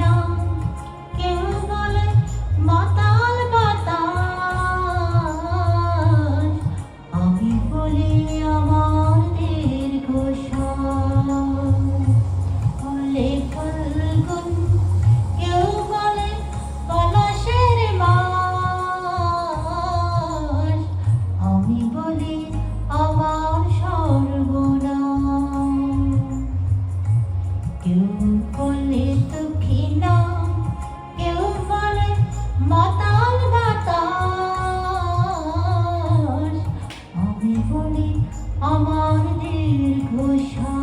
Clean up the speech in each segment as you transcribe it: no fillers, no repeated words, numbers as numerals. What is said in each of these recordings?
না, কেউ বলে মাতাল বাতাস, আমি বলি আমার দীর্ঘশ্বাস। বলে ফাল্গুন, কেউ বলে পলাশের মাস, আমি বলি আমার সর্বনাশ। কেউ বলে দক্ষিণা, কেউ বলে মাতাল বাতাস, আমি বলি আমার দীর্ঘশ্বাস।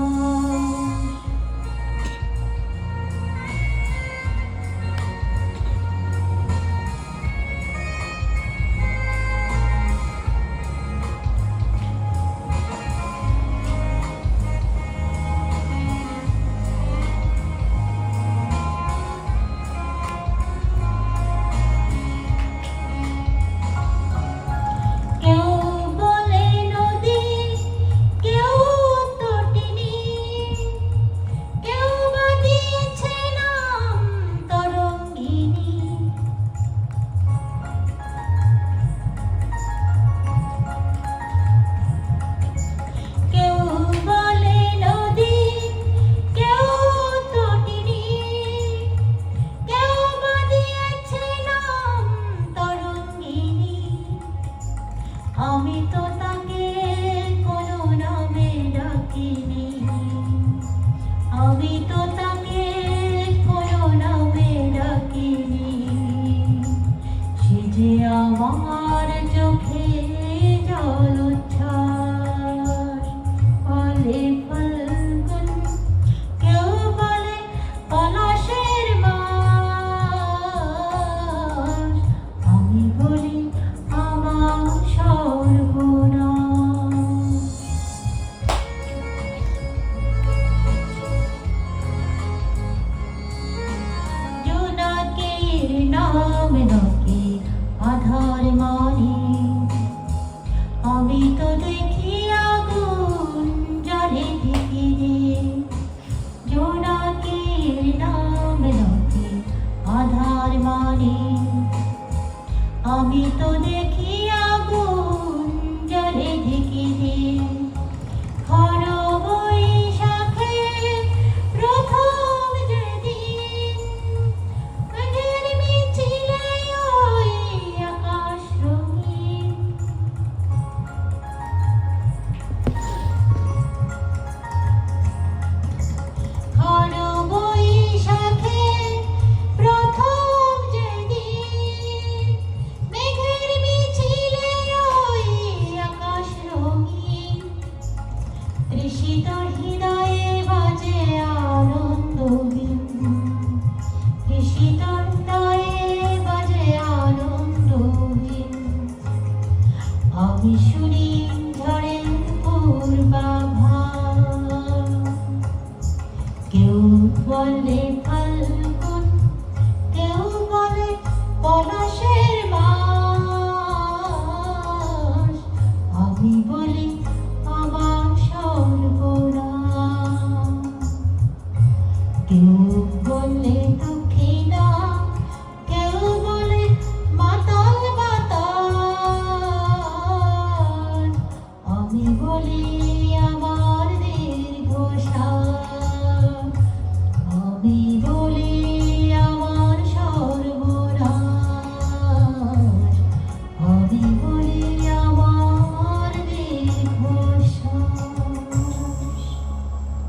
আমি তো তাকে কোনো নামে ডাকিনি, আমি তো তাকে কোনো নামে ডাকিনি। সে যে আমার চোখে জলোচ্ছ্বাস। বলে ফাল্গুন, কেউ বলে পলাশের মাস, আমি বলি আমার সর্বনাশ। জোনাকের নাম নাকি আধার মানে, আমি তো দেখি আগুন জ্বলে ধিকিরে। জোনাকের নাম নাকি আধার মানে, আমি তো দেখি আগুন জ্বলে ধিকিরে। খর বৈশাখে প্রথম যেদিন, মেঘের মিছিলে ওই আকাশ রঙিন। খর বৈশাখে প্রথম যেদিন, মেঘের মিছিলে ওই আকাশ রঙিন। তৃষিত হৃদয়ে বাজে আনন্দবীণ, তৃষিত হৃদয়ে বাজে আনন্দবীণ। আমি শুনি ঝড়ের পূর্বাভাস। কেউ বলে ফাল্গুন, কেউ বলে পলাশের মাস, আমি বলি আমার সর্বনাশ। কেউ